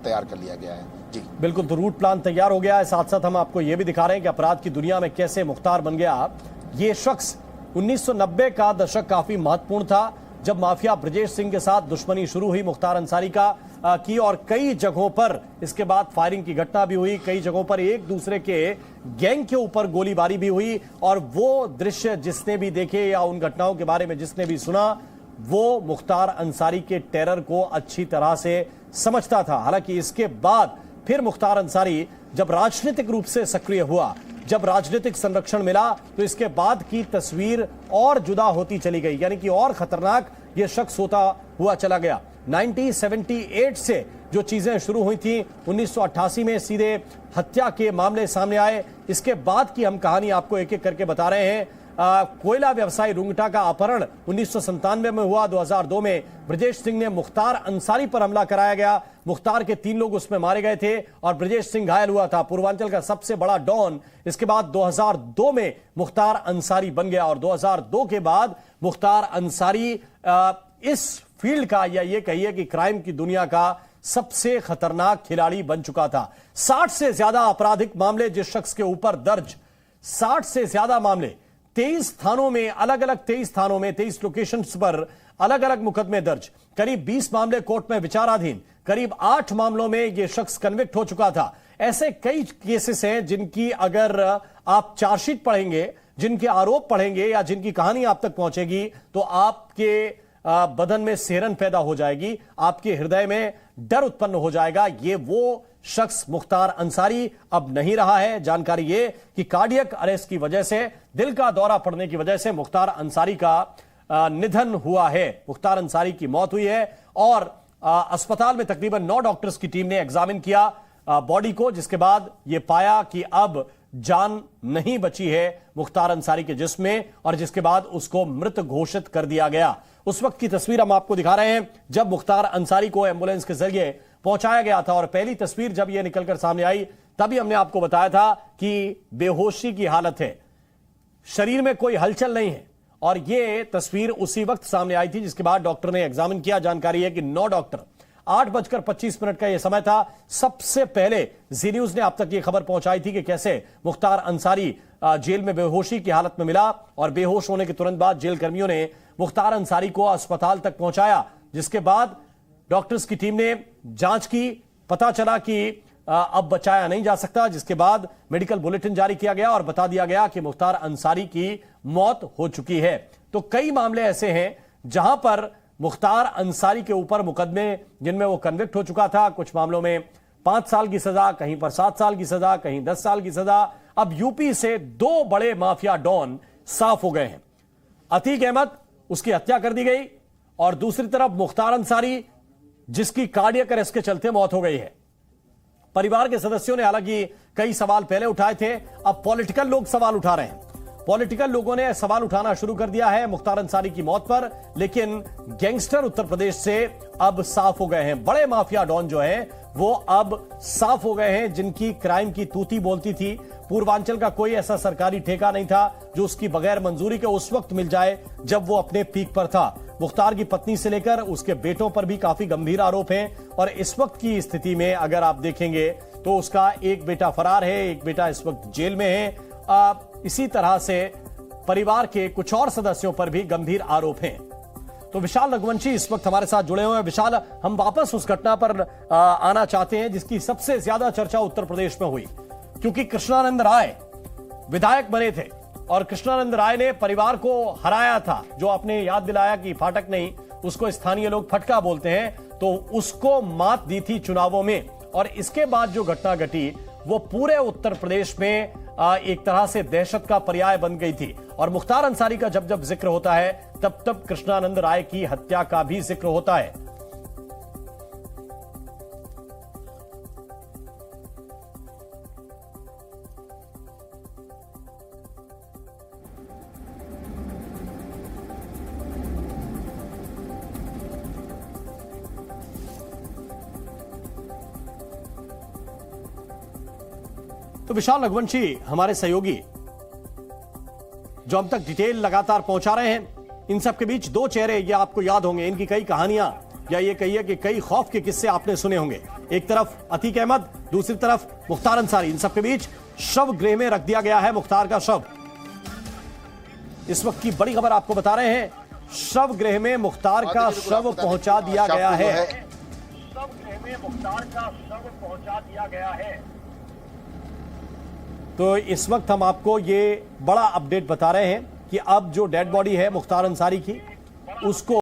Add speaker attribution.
Speaker 1: तैयार कर लिया गया है। जी
Speaker 2: बिल्कुल, तो रूट प्लान तैयार हो गया है। साथ साथ हम आपको यह भी दिखा रहे हैं कि अपराध की दुनिया में कैसे मुख्तार बन गया। ये शख्स 1990 का दशक काफी महत्वपूर्ण था, जब माफिया ब्रजेश सिंह के साथ दुश्मनी शुरू हुई मुख्तार अंसारी की और कई जगहों पर इसके बाद फायरिंग की घटना भी हुई। कई जगहों पर एक दूसरे के गैंग के ऊपर गोलीबारी भी हुई और वो दृश्य जिसने भी देखे या उन घटनाओं के बारे में जिसने भी सुना, वो मुख्तार अंसारी के टेरर को अच्छी तरह से समझता था। हालांकि इसके बाद फिर मुख्तार अंसारी जब राजनीतिक रूप से सक्रिय हुआ, जब राजनीतिक संरक्षण मिला, तो इसके बाद की तस्वीर और जुदा होती चली गई, यानी कि और खतरनाक यह शख्स होता हुआ चला गया। 1978 से जो चीजें शुरू हुई थी, 1988 में सीधे हत्या के मामले सामने आए। इसके बाद की हम कहानी आपको एक एक करके बता रहे हैं। कोयला व्यवसायी रुंगटा का अपहरण 1997 में हुआ। 2002 में ब्रजेश सिंह ने मुख्तार अंसारी पर हमला कराया गया। मुख्तार के 3 लोग उसमें मारे गए थे और ब्रजेश सिंह घायल हुआ था, पूर्वांचल का सबसे बड़ा डॉन। इसके बाद 2002 में मुख्तार अंसारी बन गया और 2002 के बाद मुख्तार अंसारी इस फील्ड का, या ये कहिए कि क्राइम की दुनिया का सबसे खतरनाक खिलाड़ी बन चुका था। 60 से ज्यादा आपराधिक मामले जिस शख्स के ऊपर दर्ज, 60 से ज्यादा मामले 23 थानों में, अलग अलग 23 थानों में 23 लोकेशंस पर अलग अलग मुकदमे दर्ज, करीब 20 मामले कोर्ट में विचाराधीन, करीब 8 मामलों में यह शख्स कन्विक्ट हो चुका था। ऐसे कई केसेस हैं जिनकी अगर आप चार्जशीट पढ़ेंगे, जिनके आरोप पढ़ेंगे या जिनकी कहानी आप तक पहुंचेगी, तो आपके बदन में सिहरन पैदा हो जाएगी, आपके हृदय में डर उत्पन्न हो जाएगा। ये वो शख्स मुख्तार अंसारी अब नहीं रहा है। जानकारी ये कि कार्डियक अरेस्ट की वजह से, दिल का दौरा पड़ने की वजह से मुख्तार अंसारी का निधन हुआ है। मुख्तार अंसारी की मौत हुई है और अस्पताल में तकरीबन 9 डॉक्टर्स की टीम ने एग्जामिन किया बॉडी को, जिसके बाद यह पाया कि अब जान नहीं बची है मुख्तार अंसारी के जिस्म में, और जिसके बाद उसको मृत घोषित कर दिया गया। उस वक्त की तस्वीर हम आपको दिखा रहे हैं जब मुख्तार अंसारी को एम्बुलेंस के जरिए पहुंचाया गया था। और पहली तस्वीर जब यह निकलकर सामने आई, तभी हमने आपको बताया था कि बेहोशी की हालत है, शरीर में कोई हलचल नहीं है। और यह तस्वीर उसी वक्त सामने आई थी जिसके बाद डॉक्टर ने एग्जामिन किया। जानकारी है कि 9 डॉक्टर, 8:25 का यह समय था। सबसे पहले जी न्यूज ने आप तक यह खबर पहुंचाई थी कि कैसे मुख्तार अंसारी जेल में बेहोशी की हालत में मिला और बेहोश होने के तुरंत बाद जेल कर्मियों ने मुख्तार अंसारी को अस्पताल तक पहुंचाया, जिसके बाद डॉक्टर्स की टीम ने जांच की। पता चला कि अब बचाया नहीं जा सकता, जिसके बाद मेडिकल बुलेटिन जारी किया गया और बता दिया गया कि मुख्तार अंसारी की मौत हो चुकी है। तो कई मामले ऐसे हैं जहां पर मुख्तार अंसारी के ऊपर मुकदमे जिनमें वो कन्विक्ट हो चुका था। कुछ मामलों में 5 साल की सजा, कहीं पर 7 साल की सजा, कहीं 10 साल की सजा। अब यूपी से 2 बड़े माफिया डॉन साफ हो गए हैं। अतीक अहमद, उसकी हत्या कर दी गई, और दूसरी तरफ मुख्तार अंसारी जिसकी कार्डियक अरेस्ट के चलते मौत हो गई है। परिवार के सदस्यों ने हालांकि कई सवाल पहले उठाए थे, अब पॉलिटिकल लोग सवाल उठा रहे हैं। पॉलिटिकल लोगों ने सवाल उठाना शुरू कर दिया है मुख्तार अंसारी की मौत पर, लेकिन गैंगस्टर उत्तर प्रदेश से अब साफ हो गए हैं। बड़े माफिया डॉन जो हैं वो अब साफ हो गए हैं, जिनकी क्राइम की तूती बोलती थी। पूर्वांचल का कोई ऐसा सरकारी ठेका नहीं था जो उसकी बगैर मंजूरी के उस वक्त मिल जाए जब वो अपने पीक पर था। मुख्तार की पत्नी से लेकर उसके बेटों पर भी काफी गंभीर आरोप हैं, और इस वक्त की स्थिति में अगर आप देखेंगे तो उसका एक बेटा फरार है, एक बेटा इस वक्त जेल में है। इसी तरह से परिवार के कुछ और सदस्यों पर भी गंभीर आरोप हैं। तो विशाल रघुवंशी इस वक्त हमारे साथ जुड़े हुए हैं। विशाल, हम वापस उस घटना पर आना चाहते हैं जिसकी सबसे ज्यादा चर्चा उत्तर प्रदेश में हुई, क्योंकि कृष्णानंद राय विधायक बने थे और कृष्णानंद राय ने परिवार को हराया था। जो आपने याद दिलाया कि फाटक नहीं, उसको स्थानीय लोग फटका बोलते हैं, तो उसको मात दी थी चुनावों में। और इसके बाद जो घटना घटी वो पूरे उत्तर प्रदेश में एक तरह से दहशत का पर्याय बन गई थी। और मुख्तार अंसारी का जब जब जिक्र होता है तब तब कृष्णानंद राय की हत्या का भी जिक्र होता है। तो विशाल रघुवंशी हमारे सहयोगी जो हम तक डिटेल लगातार पहुंचा रहे हैं, इन सब के बीच 2 चेहरे ये आपको याद होंगे, इनकी कई कहानियां या ये कहिए कि कई खौफ के किस्से आपने सुने होंगे। एक तरफ अतीक अहमद, दूसरी तरफ मुख्तार अंसारी, इन सबके बीच शव गृह में रख दिया गया है मुख्तार का शव। इस वक्त की बड़ी खबर आपको बता रहे हैं, शव गृह में मुख्तार का शव पहुंचा दिया गया है। शव गृह में मुख्तार का शव पहुंचा दिया गया है। तो इस वक्त हम आपको ये बड़ा अपडेट बता रहे हैं कि अब जो डेड बॉडी है मुख्तार अंसारी की, उसको